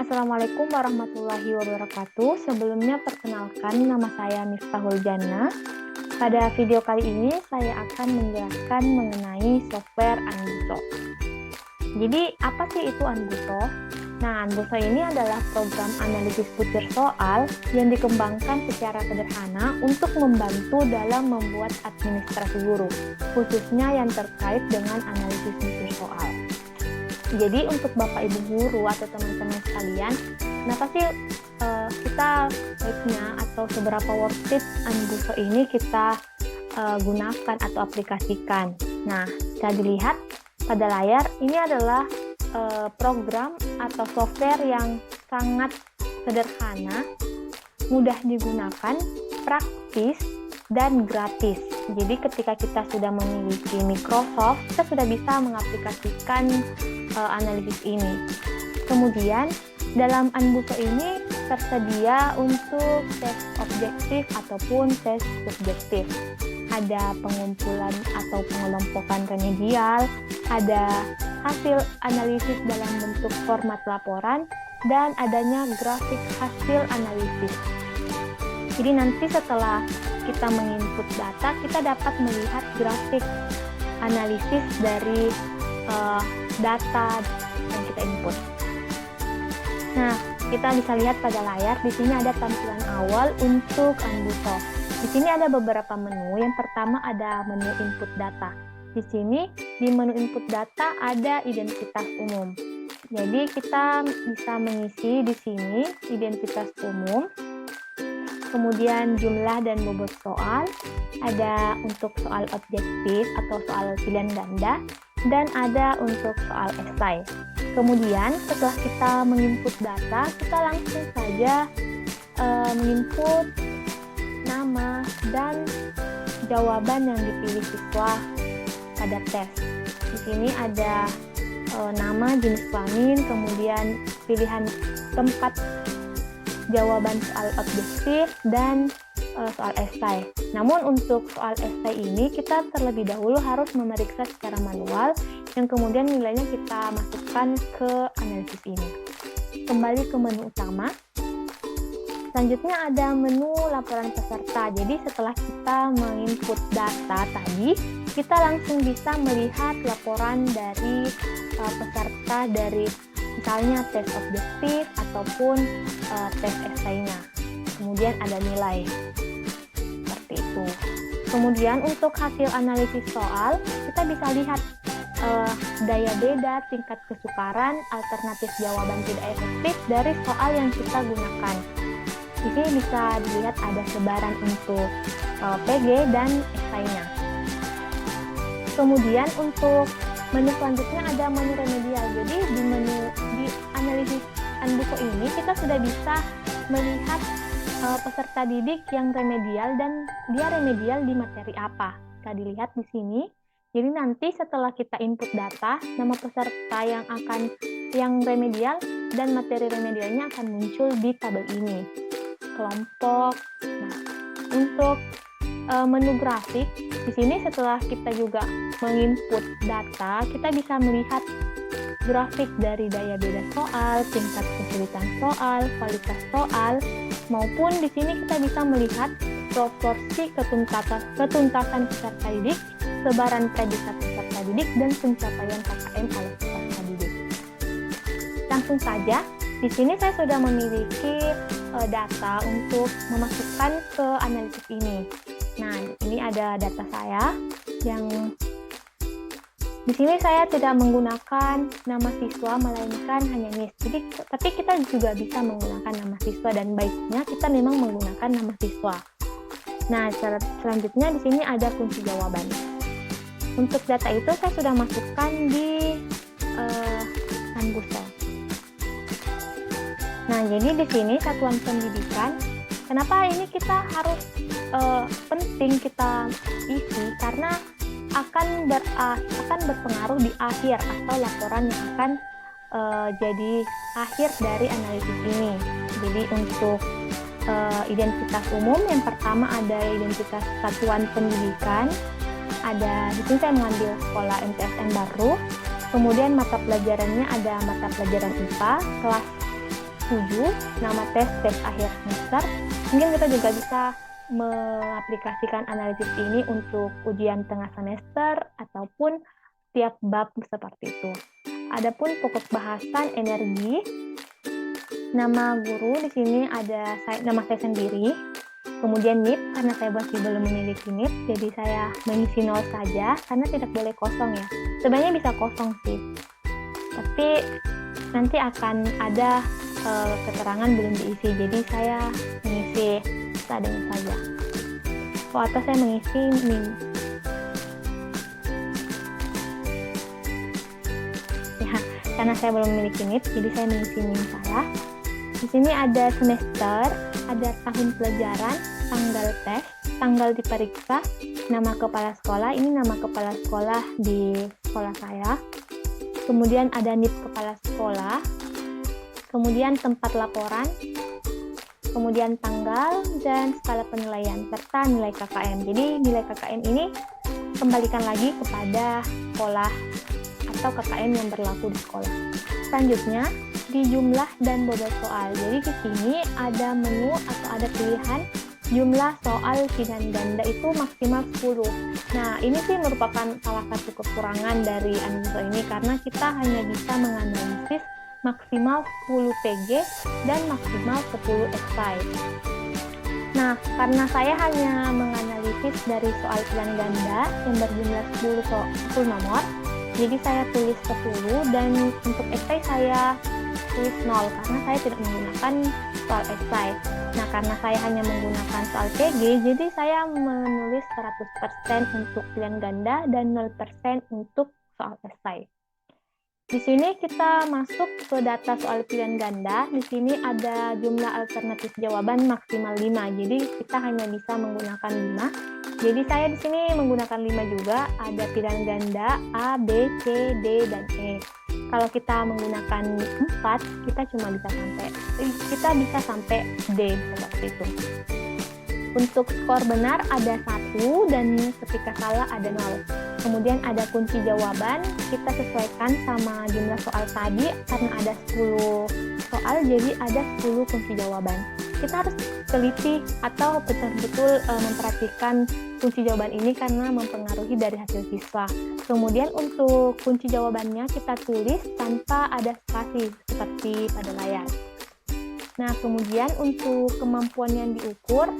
Assalamualaikum warahmatullahi wabarakatuh. Sebelumnya perkenalkan, nama saya Miftahul Jannah. Pada video kali ini saya akan menjelaskan mengenai software Anbuso. Jadi apa sih itu Anbuso? Nah, Anbuso ini adalah program analisis pucuk soal yang dikembangkan secara sederhana untuk membantu dalam membuat administrasi guru, khususnya yang terkait dengan analisis pucuk soal. Jadi untuk Bapak Ibu guru atau teman-teman sekalian, kenapa sih kita baiknya atau seberapa worth it Anbuso ini kita gunakan atau aplikasikan? Nah, bisa dilihat pada layar, ini adalah program atau software yang sangat sederhana, mudah digunakan, praktis, dan gratis. Jadi ketika kita sudah memiliki Microsoft, kita sudah bisa mengaplikasikan analisis ini. Kemudian dalam Anbuso ini tersedia untuk tes objektif ataupun tes subjektif. Ada pengumpulan atau pengelompokan remedial, ada hasil analisis dalam bentuk format laporan, dan adanya grafik hasil analisis. Jadi nanti setelah kita menginput data, kita dapat melihat grafik analisis dari data yang kita input. Nah, kita bisa lihat pada layar, di sini ada tampilan awal untuk Anbuso. Di sini ada beberapa menu. Yang pertama ada menu input data. Di sini di menu input data ada identitas umum. Jadi kita bisa mengisi di sini identitas umum. Kemudian jumlah dan bobot soal, ada untuk soal objektif atau soal pilihan ganda, dan ada untuk soal esai. Kemudian setelah kita menginput data, kita langsung saja menginput nama dan jawaban yang dipilih siswa pada tes. Di sini ada nama, jenis kelamin, kemudian pilihan tempat jawaban soal objektif, dan soal esai. Namun untuk soal esai ini kita terlebih dahulu harus memeriksa secara manual, yang kemudian nilainya kita masukkan ke analisis ini. Kembali ke menu utama. Selanjutnya ada menu laporan peserta. Jadi setelah kita menginput data tadi, kita langsung bisa melihat laporan dari peserta dari misalnya tes objektif ataupun tes esainya. Kemudian ada nilai. Seperti itu. Kemudian untuk hasil analisis soal, kita bisa lihat daya beda, tingkat kesukaran, alternatif jawaban tidak efektif dari soal yang kita gunakan. Di sini bisa dilihat ada sebaran untuk PG dan esainya. Kemudian untuk menu selanjutnya ada menu remedial. Jadi di analisis Anbuso ini kita sudah bisa melihat peserta didik yang remedial dan dia remedial di materi apa. Bisa dilihat di sini. Jadi nanti setelah kita input data, nama peserta yang remedial dan materi remedialnya akan muncul di tabel ini. Kelompok. Nah, untuk menu grafik, di sini setelah kita juga menginput data, kita bisa melihat grafik dari daya beda soal, tingkat kesulitan soal, kualitas soal, maupun di sini kita bisa melihat proporsi ketuntasan peserta didik, sebaran predikat peserta didik, dan pencapaian KKM oleh peserta didik. Langsung saja, di sini saya sudah memiliki data untuk memasukkan ke analisis ini. Nah, ini ada data saya yang di sini saya tidak menggunakan nama siswa melainkan hanya NIS. Jadi, tapi kita juga bisa menggunakan nama siswa dan baiknya kita memang menggunakan nama siswa. Nah, selanjutnya di sini ada kunci jawaban. Untuk data itu saya sudah masukkan di Anbuso. Nah, jadi di sini satuan pendidikan. Kenapa ini kita harus penting kita isi? Karena akan berpengaruh di akhir atau laporan yang akan jadi akhir dari analisis ini. Jadi untuk identitas umum, yang pertama ada identitas satuan pendidikan. Ada di sini saya mengambil sekolah MTSN Baru. Kemudian mata pelajarannya ada mata pelajaran IPA, kelas 7, nama tes akhir semester. Mungkin kita juga bisa mengaplikasikan analisis ini untuk ujian tengah semester ataupun tiap bab seperti itu. Adapun pokok bahasan energi, nama guru di sini ada nama saya sendiri, kemudian NIP karena saya masih belum memiliki NIP, jadi saya mengisi 0 saja karena tidak boleh kosong ya. Sebenarnya bisa kosong sih, tapi nanti akan ada keterangan belum diisi, jadi saya mengisi seadanya saja. Atau saya mengisi min. Ya, karena saya belum memiliki NIP, jadi saya mengisi min saya. Di sini ada semester, ada tahun pelajaran, tanggal tes, tanggal diperiksa, nama kepala sekolah, ini nama kepala sekolah di sekolah saya. Kemudian ada NIP kepala sekolah, kemudian tempat laporan, kemudian tanggal dan skala penilaian, serta nilai KKM. Jadi nilai KKM ini kembalikan lagi kepada sekolah atau KKM yang berlaku di sekolah. Selanjutnya, di jumlah dan bobot soal. Jadi di sini ada menu atau ada pilihan jumlah soal pilihan ganda itu maksimal 10. Nah, ini sih merupakan salah satu kekurangan dari Andiso ini karena kita hanya bisa menganalisis maksimal 10 PG dan maksimal 10 esai. Nah, karena saya hanya menganalisis dari soal pilihan ganda yang berjumlah 10 nomor, jadi saya tulis 10 dan untuk esai saya tulis 0 karena saya tidak menggunakan soal esai. Nah, karena saya hanya menggunakan soal PG, jadi saya menulis 100% untuk pilihan ganda dan 0% untuk soal esai. Di sini kita masuk ke data soal pilihan ganda. Di sini ada jumlah alternatif jawaban maksimal 5. Jadi kita hanya bisa menggunakan 5. Jadi saya di sini menggunakan 5 juga. Ada pilihan ganda A, B, C, D, dan E. Kalau kita menggunakan 4, kita bisa sampai D seperti itu. Untuk skor benar ada 1 dan ketika salah ada 0. Kemudian ada kunci jawaban, kita sesuaikan sama jumlah soal tadi karena ada 10 soal, jadi ada 10 kunci jawaban. Kita harus teliti atau betul-betul memperhatikan kunci jawaban ini karena mempengaruhi dari hasil siswa. Kemudian untuk kunci jawabannya kita tulis tanpa ada spasi seperti pada layar. Nah, kemudian untuk kemampuan yang diukur,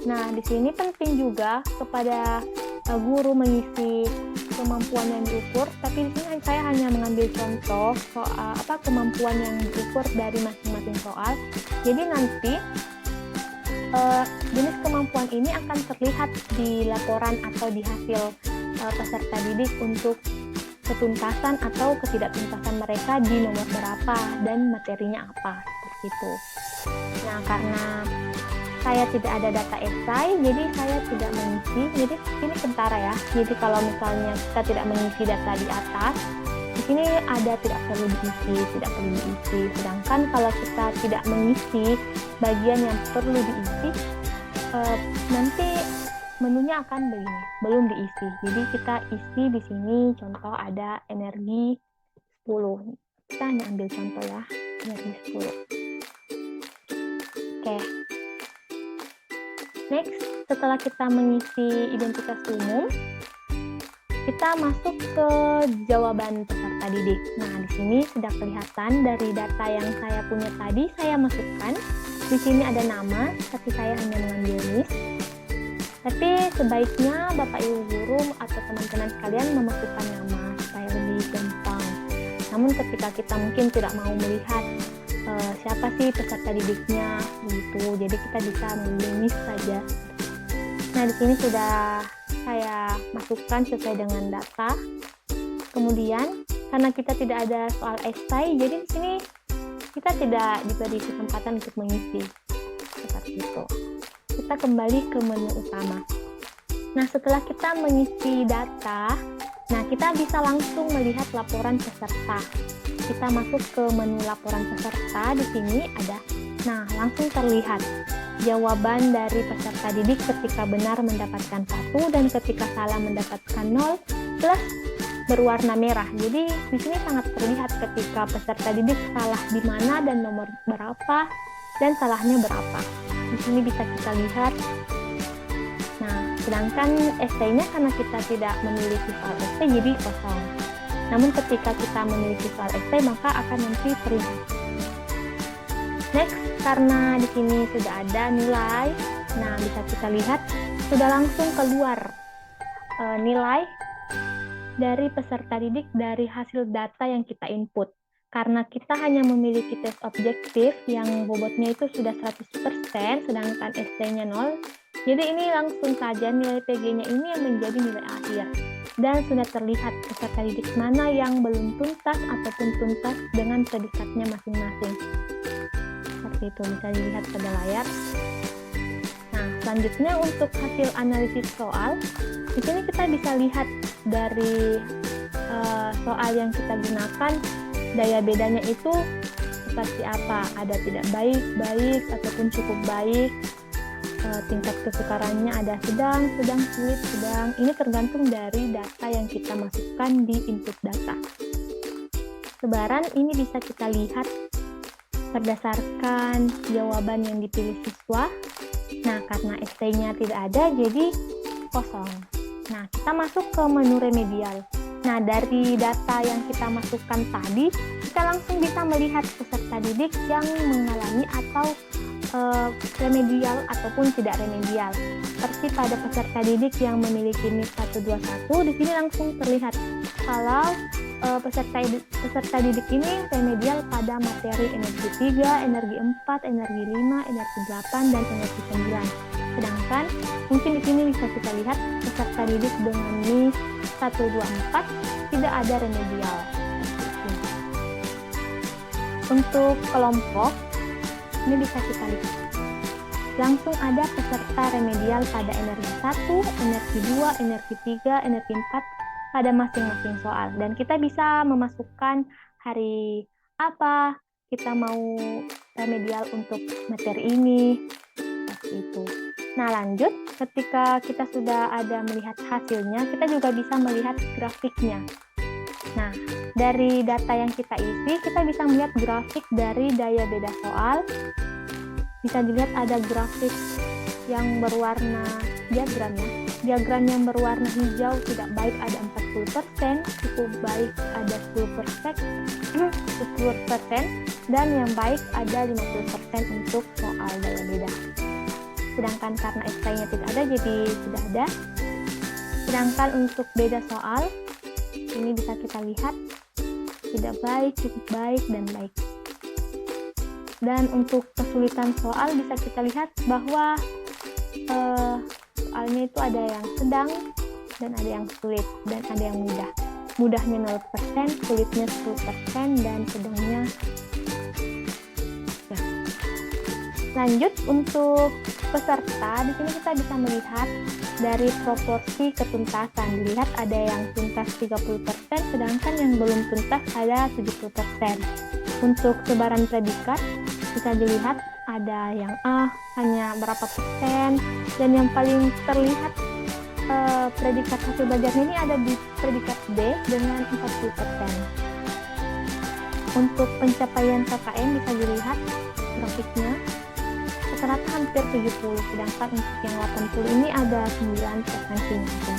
nah di sini penting juga kepada guru mengisi kemampuan yang diukur, tapi di sini saya hanya mengambil contoh soal kemampuan yang diukur dari masing-masing soal. Jadi nanti jenis kemampuan ini akan terlihat di laporan atau di hasil peserta didik untuk ketuntasan atau ketidaktuntasan mereka di nomor berapa dan materinya apa seperti itu. Nah, karena saya tidak ada data esai, jadi saya tidak mengisi. Jadi ini kentara ya. Jadi kalau misalnya kita tidak mengisi data di atas, di sini ada tidak perlu diisi. Sedangkan kalau kita tidak mengisi bagian yang perlu diisi, nanti menunya akan begini, belum diisi. Jadi kita isi di sini. Contoh ada energi 10. Kita hanya ambil contoh ya, energi 10. Oke. Next, setelah kita mengisi identitas umum, kita masuk ke jawaban peserta didik. Nah, di sini sudah kelihatan dari data yang saya punya tadi, saya masukkan. Di sini ada nama, tapi saya hanya mengambil list. Tapi sebaiknya Bapak Ibu guru atau teman-teman sekalian memasukkan nama supaya lebih gampang. Namun ketika kita mungkin tidak mau melihat siapa sih peserta didiknya gitu, jadi kita bisa mengambil list saja. Nah, di sini sudah saya masukkan sesuai dengan data. Kemudian karena kita tidak ada soal esai, jadi di sini kita tidak diberi kesempatan untuk mengisi seperti itu. Kita kembali ke menu utama. Nah, setelah kita mengisi data, nah kita bisa langsung melihat laporan peserta. Kita masuk ke menu laporan peserta, di sini ada. Nah, langsung terlihat jawaban dari peserta didik ketika benar mendapatkan 1 dan ketika salah mendapatkan 0 plus berwarna merah. Jadi di sini sangat terlihat ketika peserta didik salah di mana dan nomor berapa dan salahnya berapa. Di sini bisa kita lihat. Nah, sedangkan essay-nya karena kita tidak memiliki soal essay jadi kosong. Namun ketika kita memiliki soal essay maka akan nanti terlihat. Next, karena di sini sudah ada nilai, nah bisa kita lihat sudah langsung keluar nilai dari peserta didik dari hasil data yang kita input. Karena kita hanya memiliki tes objektif yang bobotnya itu sudah 100%, sedangkan ST-nya 0. Jadi ini langsung saja nilai TG-nya ini yang menjadi nilai akhir. Dan sudah terlihat peserta didik mana yang belum tuntas ataupun tuntas dengan predikatnya masing-masing. Seperti itu bisa dilihat pada layar. Nah, selanjutnya untuk hasil analisis soal, di sini kita bisa lihat dari soal yang kita gunakan, daya bedanya itu seperti apa, ada tidak baik, baik, ataupun cukup baik, tingkat kesukarannya ada sedang, sulit, sedang. Ini tergantung dari data yang kita masukkan di input data. Sebaran ini bisa kita lihat berdasarkan jawaban yang dipilih siswa. Nah, karena ST-nya tidak ada, jadi kosong. Nah, kita masuk ke menu remedial. Nah, dari data yang kita masukkan tadi, kita langsung bisa melihat peserta didik yang mengalami atau remedial ataupun tidak remedial. Seperti pada peserta didik yang memiliki NIP 121, di sini langsung terlihat kalau peserta didik ini remedial pada materi energi 3, energi 4, energi 5, energi 8, dan energi 9. Sedangkan mungkin di sini bisa kita lihat peserta didik dengan NIP 124 tidak ada remedial. Untuk kelompok, ini bisa kita lihat. Langsung ada peserta remedial pada energi 1, energi 2, energi 3, energi 4 pada masing-masing soal. Dan kita bisa memasukkan hari apa kita mau remedial untuk materi ini. Seperti itu. Nah, lanjut, ketika kita sudah ada melihat hasilnya, kita juga bisa melihat grafiknya. Nah, dari data yang kita isi, kita bisa melihat grafik dari daya beda soal. Bisa dilihat ada grafik yang berwarna diagramnya. Diagram yang berwarna hijau tidak baik ada 40%, cukup baik ada 10%, dan yang baik ada 50% untuk soal daya beda. Sedangkan karena ST-nya tidak ada, jadi tidak ada. Sedangkan untuk beda soal, ini bisa kita lihat tidak baik, cukup baik, dan baik. Dan untuk kesulitan soal bisa kita lihat bahwa soalnya itu ada yang sedang dan ada yang sulit dan ada yang mudah. Mudahnya 0%, sulitnya 10%, dan sedangnya ya. Lanjut untuk peserta, di sini kita bisa melihat dari proporsi ketuntasan. Dilihat ada yang tuntas 30%, sedangkan yang belum tuntas ada 70%. Untuk sebaran predikat bisa dilihat ada yang A hanya berapa persen, dan yang paling terlihat predikat hasil belajarnya ini ada di predikat D dengan 40%. Untuk pencapaian KKM bisa dilihat grafiknya rata-rata hampir 70, sedangkan untuk yang 80 ini ada 9 frekuensinya.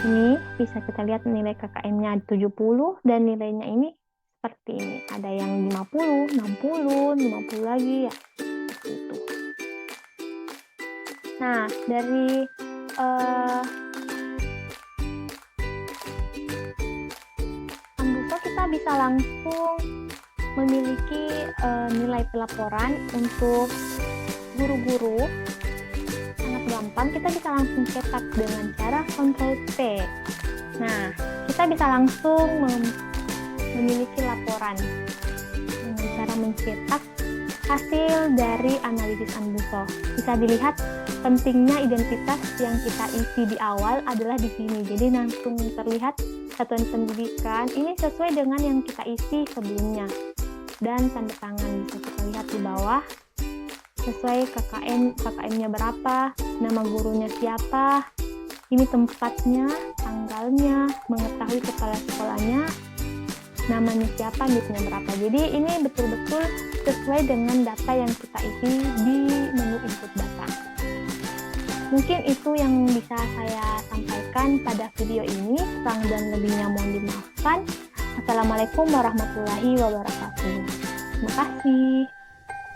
Ini bisa kita lihat nilai KKM-nya 70 dan nilainya ini seperti ini. Ada yang 50, 60, 50 lagi ya. Seperti itu. Nah, dari Ambuso kita bisa langsung memiliki nilai pelaporan untuk guru-guru. Sangat gampang, kita bisa langsung cetak dengan cara Ctrl P. Nah, kita bisa langsung memiliki laporan dengan cara mencetak hasil dari analisis Ambuso. Bisa dilihat pentingnya identitas yang kita isi di awal adalah di sini. Jadi langsung terlihat satuan pendidikan ini sesuai dengan yang kita isi sebelumnya. Dan tanda tangan bisa kita lihat di bawah sesuai KKM-nya berapa, nama gurunya siapa, ini tempatnya, tanggalnya, mengetahui kepala sekolahnya, namanya siapa, NIP-nya berapa. Jadi ini betul-betul sesuai dengan data yang kita isi di menu input data. Mungkin itu yang bisa saya sampaikan pada video ini. Kurang dan lebihnya mohon dimaafkan. Assalamualaikum warahmatullahi wabarakatuh. Terima kasih.